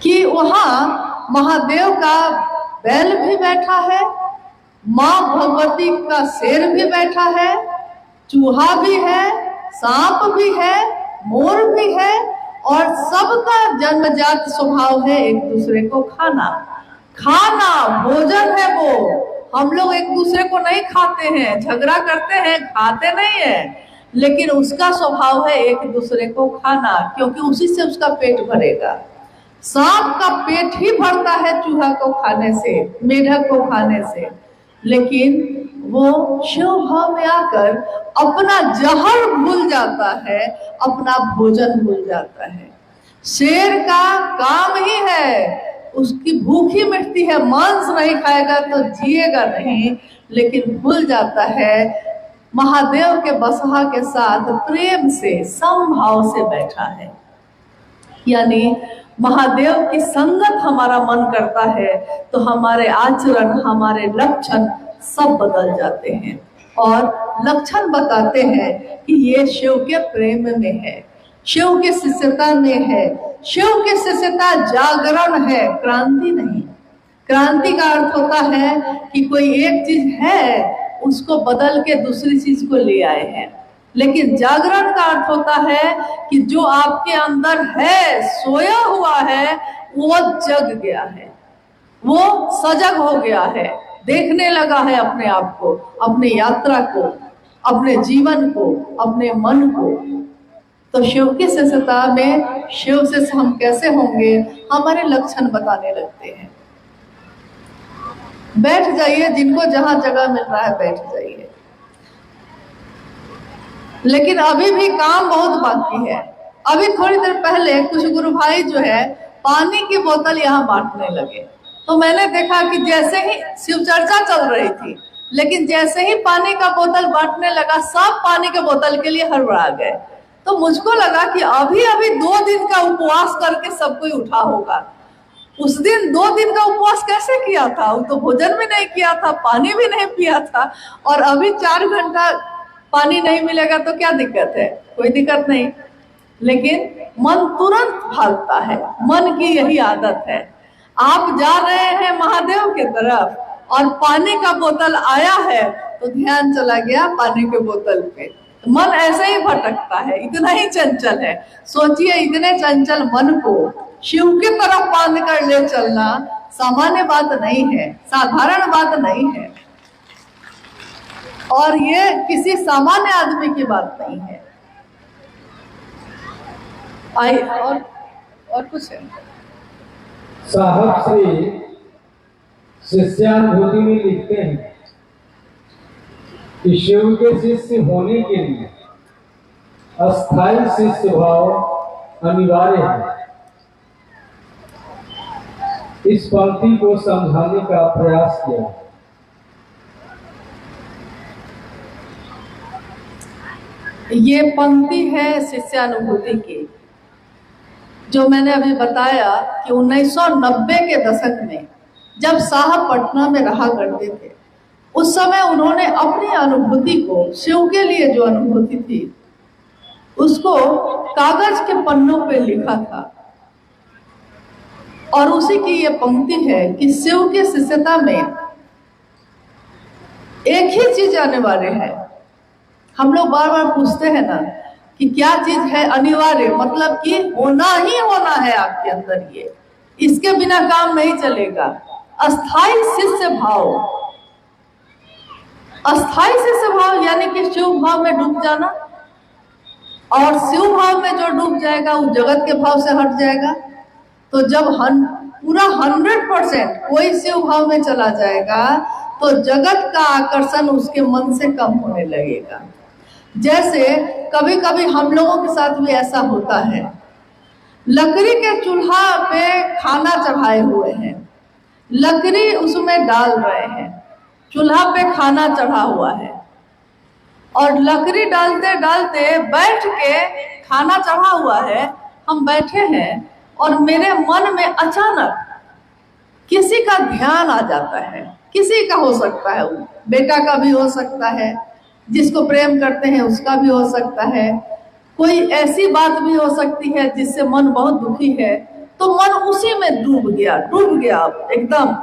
कि वहां महादेव का बैल भी बैठा है, माँ भगवती का शेर भी बैठा है, चूहा भी है, सांप भी है, मोर भी है, और सबका जन्मजात स्वभाव है एक दूसरे को खाना। भोजन है वो। हम लोग एक दूसरे को नहीं खाते हैं, झगड़ा करते हैं, खाते नहीं है, लेकिन उसका स्वभाव है एक दूसरे को खाना, क्योंकि उसी से उसका पेट भरेगा। सांप का पेट ही भरता है चूहा को खाने से, मेढक को खाने से, लेकिन वो शिव भाव में आकर अपना जहर भूल जाता है, अपना भोजन भूल जाता है। शेर का काम ही है, उसकी भूख ही मिटती है, मांस नहीं खाएगा तो जिएगा नहीं, लेकिन भूल जाता है महादेव के बसहा के साथ प्रेम से समभाव से बैठा है। यानी महादेव की संगत हमारा मन करता है तो हमारे आचरण, हमारे लक्षण सब बदल जाते हैं और लक्षण बताते हैं कि ये शिव के प्रेम में है, शिव के शिष्यता में है। शिव की शिष्यता जागरण है, क्रांति नहीं। क्रांति का अर्थ होता है कि कोई एक चीज है उसको बदल के दूसरी चीज को ले आए हैं, लेकिन जागरण का अर्थ होता है कि जो आपके अंदर है, सोया हुआ है, वो जग गया है, वो सजग हो गया है, देखने लगा है अपने आप को, अपने यात्रा को, अपने जीवन को, अपने मन को। तो शिव की शिष्यता में शिव से हम कैसे होंगे, हमारे लक्षण बताने लगते हैं। बैठ जाइए, जिनको जहां जगह मिल रहा है बैठ जाइए, लेकिन अभी भी काम बहुत बाकी है। अभी थोड़ी देर पहले कुछ गुरु भाई जो है पानी की बोतल यहाँ बांटने लगे, तो मैंने देखा कि जैसे ही शिव चर्चा चल रही थी, लेकिन जैसे ही पानी का बोतल बांटने लगा सब पानी के बोतल के लिए हड़बड़ा गए। तो मुझको लगा कि अभी अभी 2 दिन का उपवास करके सब कोई उठा होगा। उस दिन 2 दिन का उपवास कैसे किया था? वो तो भोजन भी नहीं किया था, पानी भी नहीं पिया था, और अभी 4 घंटा पानी नहीं मिलेगा तो क्या दिक्कत है? कोई दिक्कत नहीं, लेकिन मन तुरंत भागता है। मन की यही आदत है। आप जा रहे हैं महादेव की तरफ और पानी का बोतल आया है तो ध्यान चला गया पानी के बोतल पे। मन ऐसे ही भटकता है, इतना ही चंचल है। सोचिए, इतने चंचल मन को शिव की तरफ बांध कर ले चलना सामान्य बात नहीं है, साधारण बात नहीं है, और ये किसी सामान्य आदमी की बात नहीं है। और कुछ है? साहब श्री शिष्यानुभूति में लिखते हैं कि शिव के शिष्य होने के लिए अस्थायी शिष्य भाव अनिवार्य है। इस पंक्ति को समझाने का प्रयास किया। ये पंक्ति है शिष्यानुभूति की, जो मैंने अभी बताया कि 1990 के दशक में जब साहब पटना में रहा करते थे, उस समय उन्होंने अपनी अनुभूति को, शिव के लिए जो अनुभूति थी, उसको कागज के पन्नों पे लिखा था। और उसी की ये पंक्ति है कि शिव की शिष्यता में एक ही चीज अनिवार्य है। हम लोग बार बार पूछते हैं ना कि क्या चीज है अनिवार्य, मतलब कि होना ही होना है आपके अंदर, ये इसके बिना काम नहीं चलेगा। अस्थाई शिष्य भाव, अस्थाई शिष्य भाव यानी कि शिव भाव में डूब जाना, और शिव भाव में जो डूब जाएगा वो जगत के भाव से हट जाएगा। तो जब पूरा 100% कोई शिव भाव में चला जाएगा तो जगत का आकर्षण उसके मन से कम होने लगेगा। जैसे कभी कभी हम लोगों के साथ भी ऐसा होता है, लकड़ी के चूल्हा पे खाना चढ़ाए हुए हैं, लकड़ी उसमें डाल रहे हैं, चूल्हा पे खाना चढ़ा हुआ है और लकड़ी डालते डालते बैठ के, खाना चढ़ा हुआ है, हम बैठे हैं और मेरे मन में अचानक किसी का ध्यान आ जाता है। किसी का हो सकता है, वो बेटा का भी हो सकता है, जिसको प्रेम करते हैं उसका भी हो सकता है, कोई ऐसी बात भी हो सकती है जिससे मन बहुत दुखी है, तो मन उसी में डूब गया एकदम।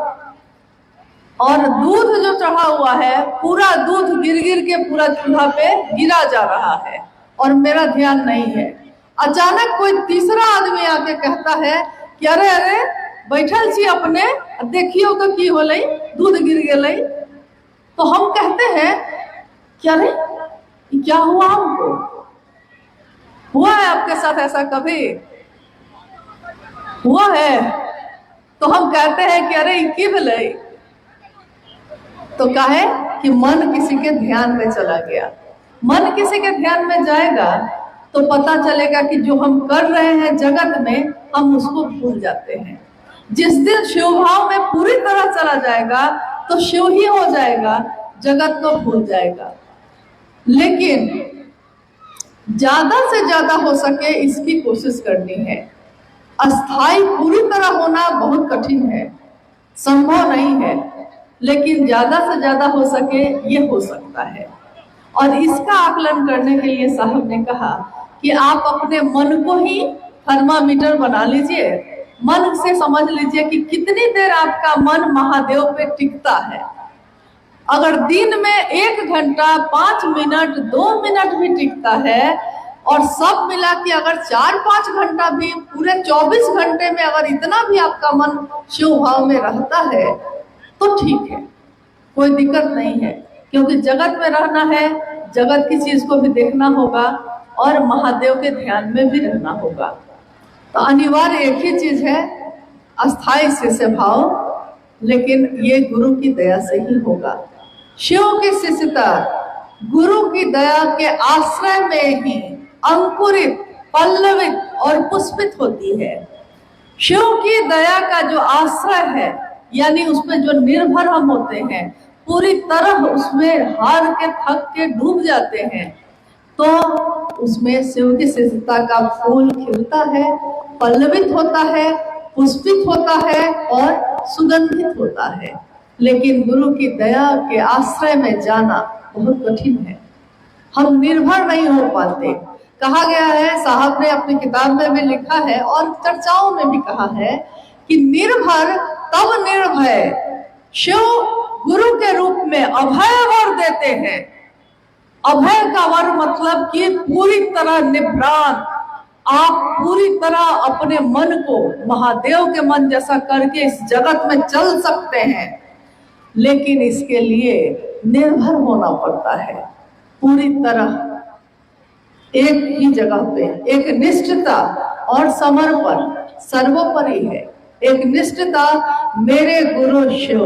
और दूध जो चढ़ा हुआ है, पूरा दूध गिर गिर के पूरा चूल्हा पे गिरा जा रहा है और मेरा ध्यान नहीं है। अचानक कोई तीसरा आदमी आके कहता है कि अरे अरे बैठल छी अपने, देखियो तो की होलई, दूध गिर गेलई। तो हम कहते हैं क्या रे, क्या हुआ? हमको हुआ है? आपके साथ ऐसा कभी हुआ है? तो हम कहते हैं कि अरे की भलई, तो कहे कि मन किसी के ध्यान में चला गया। मन किसी के ध्यान में जाएगा तो पता चलेगा कि जो हम कर रहे हैं जगत में, हम उसको भूल जाते हैं। जिस दिन शिव भाव में पूरी तरह चला जाएगा तो शिव ही हो जाएगा, जगत को भूल जाएगा। लेकिन ज्यादा से ज्यादा हो सके इसकी कोशिश करनी है। अस्थाई पूरी तरह होना बहुत कठिन है, संभव नहीं है, लेकिन ज्यादा से ज्यादा हो सके ये हो सकता है। और इसका आकलन करने के लिए साहब ने कहा कि आप अपने मन को ही थर्मामीटर बना लीजिए, मन से समझ लीजिए कि कितनी देर आपका मन महादेव पे टिकता है। अगर दिन में 1 घंटा 5 मिनट 2 मिनट भी टिकता है और सब मिला के अगर 4-5 घंटा भी, पूरे 24 घंटे में अगर इतना भी आपका मन शिव भाव में रहता है तो ठीक है, कोई दिक्कत नहीं है। क्योंकि जगत में रहना है, जगत की चीज को भी देखना होगा और महादेव के ध्यान में भी रहना होगा। तो अनिवार्य एक ही चीज है, अस्थाई शिष्य भाव, लेकिन ये गुरु की दया से ही होगा। शिव की शिष्यता गुरु की दया के आश्रय में ही अंकुरित, पल्लवित और पुष्पित होती है। शिव की दया का जो आश्रय है, यानी उसमें जो निर्भर हम होते हैं, पूरी तरह उसमें हार के थक के डूब जाते हैं, तो उसमें शिव की शिष्यता का फूल खिलता है, पल्लवित होता है, पुष्पित होता है और सुगंधित होता है। लेकिन गुरु की दया के आश्रय में जाना बहुत कठिन है, हम निर्भर नहीं हो पाते। कहा गया है, साहब ने अपनी किताब में भी लिखा है और चर्चाओं में भी कहा है कि निर्भर तब निर्भय, शिव गुरु के रूप में अभय वर देते हैं। अभय का वर मतलब कि पूरी तरह निभ्रांत, आप पूरी तरह अपने मन को महादेव के मन जैसा करके इस जगत में चल सकते हैं, लेकिन इसके लिए निर्भर होना पड़ता है पूरी तरह एक ही जगह पे। एक निष्ठता और समर्पण सर्वोपरि है। एक निष्ठता मेरे गुरु शिव,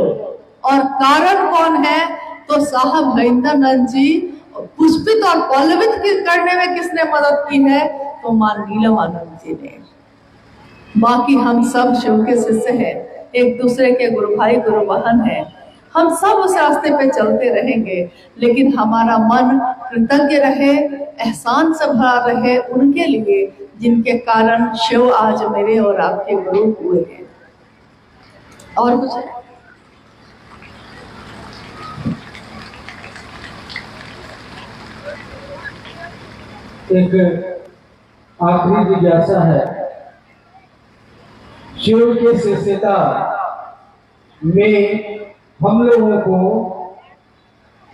और कारण कौन है? तो साहब महेंद्रनाथ जी पुष्पित और पल्लवित करने में किसने मदद की है? तो मां नीलमानंद जी ने। बाकी हम सब शिव के शिष्य हैं, एक दूसरे के गुरु भाई गुरु बहन हैं। हम सब उस रास्ते पे चलते रहेंगे, लेकिन हमारा मन कृतज्ञ रहे, एहसान से भरा रहे उनके लिए जिनके कारण शिव आज मेरे और आपके गुरु हुए हैं। और कुछ है? एक आखिरी जिज्ञासा है, शिव के शिष्यता में हम लोगों को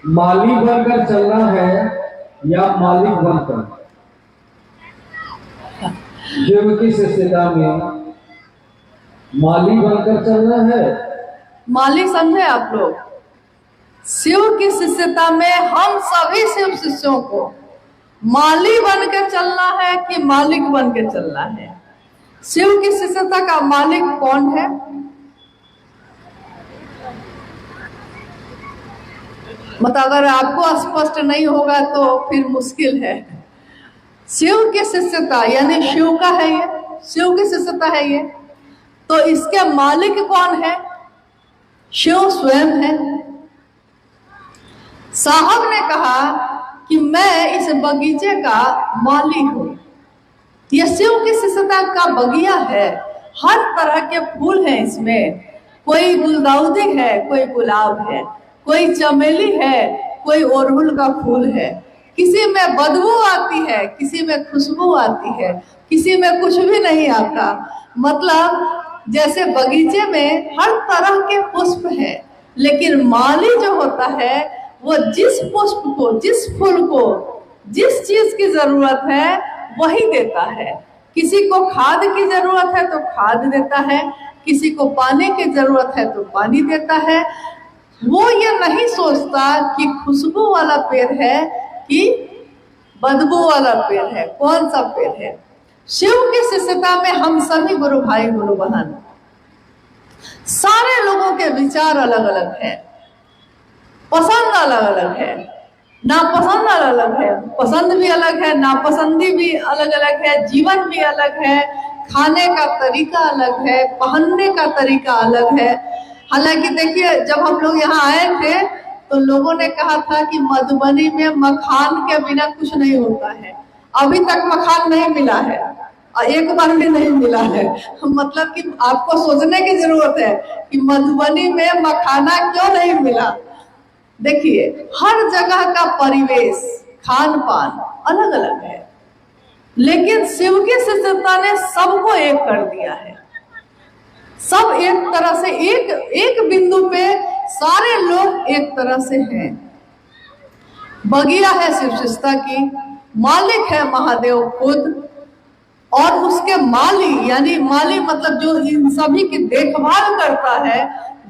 माली बनकर चलना है या मालिक बनकर? शिव की शिष्यता में माली बनकर चलना है माली समझे आप लोग? शिव की शिष्यता में हम सभी शिव शिष्यों को माली बन के चलना है कि मालिक बन के चलना है? शिव की शिष्यता का मालिक कौन है? मतलब अगर आपको स्पष्ट नहीं होगा तो फिर मुश्किल है। शिव की शिष्यता यानी शिव का है ये, शिव की शिष्यता है ये, तो इसके मालिक कौन है? शिव स्वयं है। साहब ने कहा कि मैं इस बगीचे का माली हूं। यह शिव की शिष्यता का बगिया है। हर तरह के फूल हैं इसमें, कोई गुलदाउदी है, कोई गुलाब है, कोई चमेली है, कोई अड़हुल का फूल है। किसी में बदबू आती है, किसी में खुशबू आती है, किसी में कुछ भी नहीं आता। मतलब जैसे बगीचे में हर तरह के पुष्प हैं, लेकिन माली जो होता है वो जिस पुष्प को, जिस फूल को, जिस चीज की जरूरत है वही देता है। किसी को खाद की जरूरत है तो खाद देता है, किसी को पानी की जरूरत है तो पानी देता है। वो ये नहीं सोचता कि खुशबू वाला पेड़ है कि बदबू वाला पेड़ है, कौन सा पेड़ है। शिव की शिष्यता में हम सभी गुरु भाई गुरु बहन, सारे लोगों के विचार अलग अलग है, पसंद अलग अलग है, नापसंद अलग अलग है, पसंद भी अलग है, नापसंदी भी अलग अलग है, जीवन भी अलग है, खाने का तरीका अलग है, पहनने का तरीका अलग है। हालांकि देखिए, जब हम लोग यहाँ आए थे तो लोगों ने कहा था कि मधुबनी में मखान के बिना कुछ नहीं होता है। अभी तक मखान नहीं मिला है और एक बार भी नहीं मिला है। मतलब कि आपको सोचने की जरूरत है कि मधुबनी में मखाना क्यों नहीं मिला। देखिए, हर जगह का परिवेश, खान पान अलग अलग है, लेकिन शिव की शिष्यता ने सबको एक कर दिया है। सब एक तरह से, एक बिंदु पे सारे लोग एक तरह से हैं। बगिया है शिव शिष्यता की, मालिक है महादेव खुद, और उसके माली यानी माली मतलब जो इन सभी की देखभाल करता है,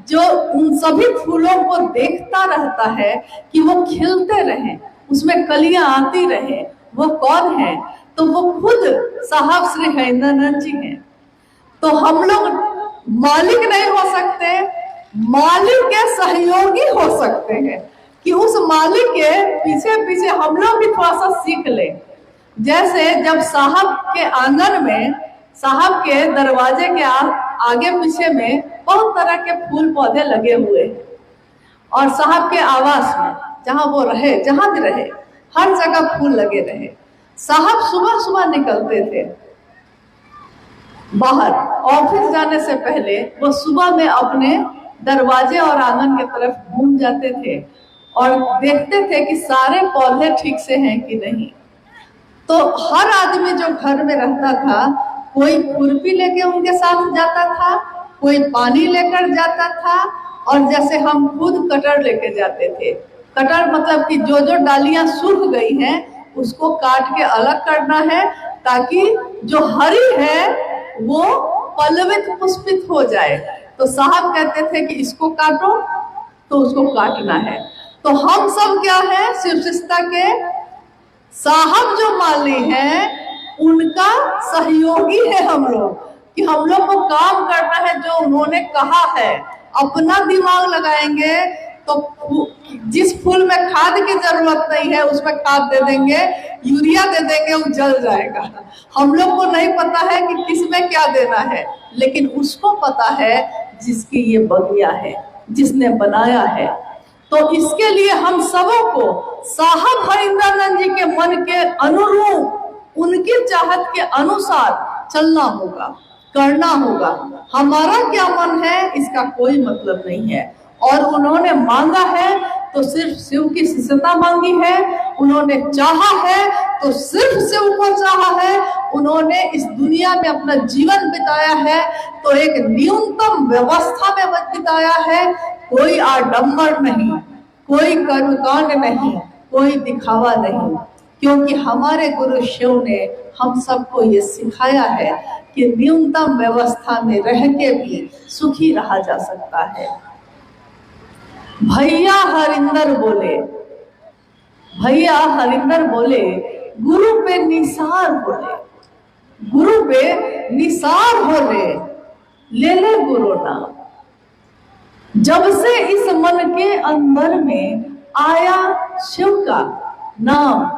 जो उन सभी फूलों को देखता रहता है कि वो खिलते रहें, उसमें कलियां आती रहे, वो कौन है? तो वो खुद साहब श्री हरिंद्रानंद जी हैं। तो हम लोग मालिक नहीं हो सकते, मालिक के सहयोगी हो सकते हैं कि उस मालिक के पीछे पीछे हम लोग भी थोड़ा सा सीख ले। जैसे जब साहब के आंगन में, साहब के दरवाजे के आगे पीछे में बहुत तरह के फूल पौधे लगे हुए हैं, और साहब के आवास में जहां वो रहे, जहां भी रहे, हर जगह फूल लगे रहे। साहब सुबह सुबह निकलते थे बाहर, ऑफिस जाने से पहले वो सुबह में अपने दरवाजे और आंगन की तरफ घूम जाते थे और देखते थे कि सारे पौधे ठीक से हैं कि नहीं। तो हर आदमी जो घर में रहता था, कोई खुरपी लेके उनके साथ जाता था, कोई पानी लेकर जाता था, और जैसे हम खुद कटर लेके जाते थे। कटर मतलब कि जो जो डालियां सूख गई हैं उसको काट के अलग करना है, ताकि जो हरी है वो पल्लवित पुष्पित हो जाए। तो साहब कहते थे कि इसको काटो, तो उसको काटना है। तो हम सब क्या है, शिव शिष्यता के साहब जो माली हैं उनका सहयोगी है हम लोग, कि हम लोग को काम करना है जो उन्होंने कहा है। अपना दिमाग लगाएंगे तो जिस फूल में खाद की जरूरत नहीं है उसमें खाद दे देंगे, यूरिया दे देंगे, वो जल जाएगा। हम लोग को नहीं पता है कि किसमें क्या देना है, लेकिन उसको पता है जिसकी ये बगिया है, जिसने बनाया है। तो इसके लिए हम सबों को साहब हरिंद्रानंद जी के मन के अनुरूप, उनकी चाहत के अनुसार चलना होगा, करना होगा। हमारा क्या मन है इसका कोई मतलब नहीं है। और उन्होंने मांगा है तो सिर्फ शिव की शिष्यता मांगी है, उन्होंने चाहा है तो सिर्फ शिव को चाहा है, उन्होंने इस दुनिया में अपना जीवन बिताया है तो एक न्यूनतम व्यवस्था में बिताया है। कोई आडंबर नहीं, कोई कर्मकांड नहीं, कोई दिखावा नहीं, क्योंकि हमारे गुरु शिव ने हम सबको ये सिखाया है कि न्यूनतम व्यवस्था में रह के भी सुखी रहा जा सकता है। भैया हरिंदर बोले, भैया हरिंदर बोले, गुरु पे निसार बोले, गुरु पे निसार बोले, ले ले गुरु नाम। जब से इस मन के अंदर में आया शिव का नाम,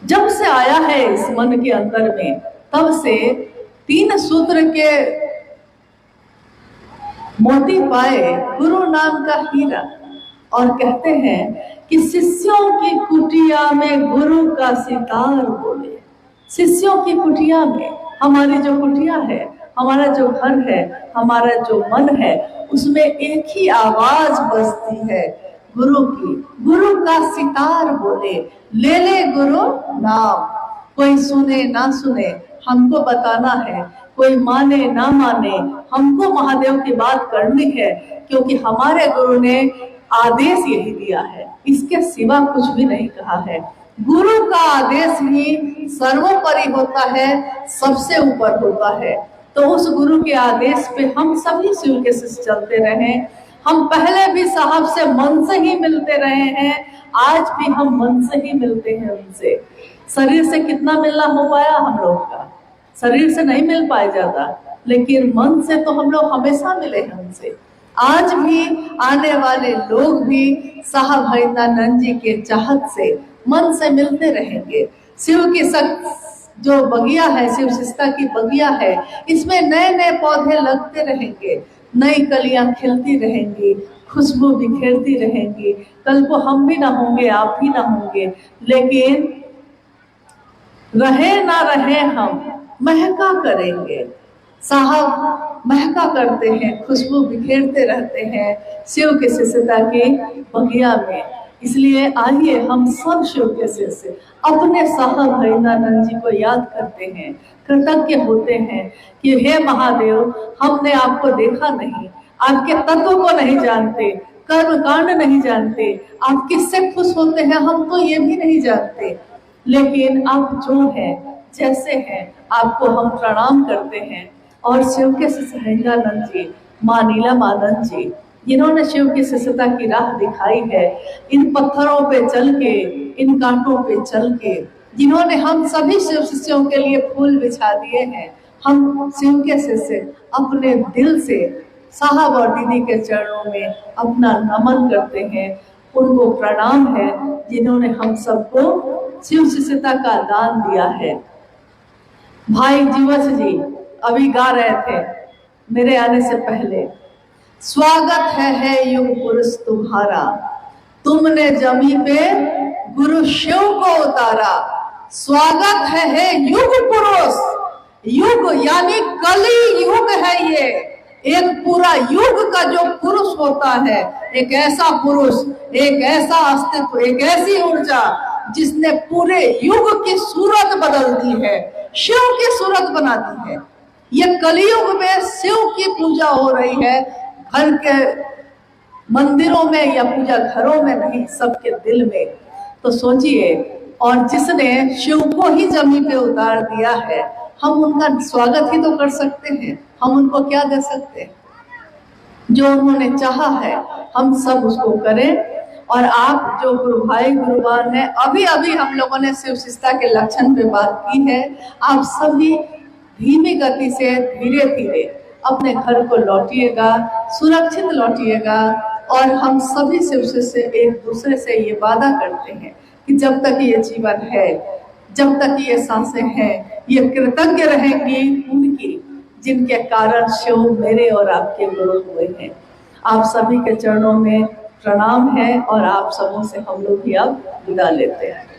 जब से आया है इस मन के अंदर में, तब से 3 सूत्र के मोती पाए गुरु नाम का हीरा। और कहते हैं कि शिष्यों की कुटिया में गुरु का सितार बोले। शिष्यों की कुटिया में, हमारी जो कुटिया है, हमारा जो घर है, हमारा जो मन है, उसमें एक ही आवाज बजती है गुरु की। गुरु का सितार बोले, ले ले गुरु नाम। कोई सुने ना सुने, हमको बताना है, कोई माने ना माने, हमको महादेव की बात करनी है, क्योंकि हमारे गुरु ने आदेश यही दिया है, इसके सिवा कुछ भी नहीं कहा है। गुरु का आदेश ही सर्वोपरि होता है, सबसे ऊपर होता है। तो उस गुरु के आदेश पे हम सभी शिव के शिष्य चलते रहे। हम पहले भी साहब से मन से ही मिलते रहे हैं, आज भी हम मन से ही मिलते हैं उनसे। शरीर से कितना मिलना हो पाया हम लोग का, शरीर से नहीं मिल पाया जाता, लेकिन मन से तो हम लोग हमेशा मिले हैं उनसे। आज भी आने वाले लोग भी साहब हरिंदर जी के चाहत से मन से मिलते रहेंगे। शिव की जो बगिया है, शिव शिष्टा की बगिया है, इसमें नए नए पौधे लगते रहेंगे, नई कलियां खिलती रहेंगी, खुशबू बिखेरती रहेंगी। कल को हम भी ना होंगे, आप भी ना होंगे, लेकिन रहे ना रहे हम महका करेंगे। साहब महका करते हैं, खुशबू बिखेरते रहते हैं शिव के शिष्यता की बगिया में। इसलिए आइए हम सब शिव के शिष्य अपने साहब हरिंदर जी को याद करते हैं, कृतज्ञ होते हैं कि हे महादेव, हमने आपको देखा नहीं, आपके तत्व को नहीं जानते, कर्म कांड नहीं जानते, आप किससे खुश होते हैं हम तो ये भी नहीं जानते, लेकिन आप जो हैं, जैसे हैं, आपको हम प्रणाम करते हैं। और शिव के शिष्य हरिंदर जी, माँ नीलम जी, जिन्होंने शिव की शिष्यता की राह दिखाई है, इन पत्थरों पे चल के, इन कांटों पे चल के, जिन्होंने हम सभी शिव शिष्यों के लिए फूल बिछा दिए हैं, हम शिव के शिष्य अपने दिल से साहब और दीदी के चरणों में अपना नमन करते हैं। उनको प्रणाम है जिन्होंने हम सबको शिव शिष्यता का दान दिया है। भाई जीवछ जी अभी गा रहे थे मेरे आने से पहले, स्वागत है युग पुरुष तुम्हारा, तुमने जमी पे गुरु शिव को उतारा। स्वागत है युग पुरुष, युग यानी कली युग है ये, एक पूरा युग का जो पुरुष होता है, एक ऐसा पुरुष, एक ऐसा अस्तित्व, एक ऐसी ऊर्जा जिसने पूरे युग की सूरत बदल दी है, शिव की सूरत बना दी है। ये कलयुग में शिव की पूजा हो रही है, घर के मंदिरों में या पूजा घरों में नहीं, सबके दिल में। तो सोचिए, और जिसने शिव को ही जमीन पे उतार दिया है, हम उनका स्वागत ही तो कर सकते हैं, हम उनको क्या दे सकते हैं? जो उन्होंने चाहा है हम सब उसको करें। और आप जो गुरु भाई गुरुवान है, अभी अभी हम लोगों ने शिव शिष्टा के लक्षण पे बात की है, आप सभी धीमी गति से धीरे धीरे अपने घर को लौटिएगा, सुरक्षित लौटिएगा। और हम सभी शिव शिष्य एक दूसरे से ये वादा करते हैं कि जब तक ये जीवन है, जब तक ये सांसें हैं, ये कृतज्ञ रहेंगी उनकी जिनके कारण शिव मेरे और आपके गुरु हुए हैं। आप सभी के चरणों में प्रणाम है और आप सबों से हम लोग भी अब विदा लेते हैं।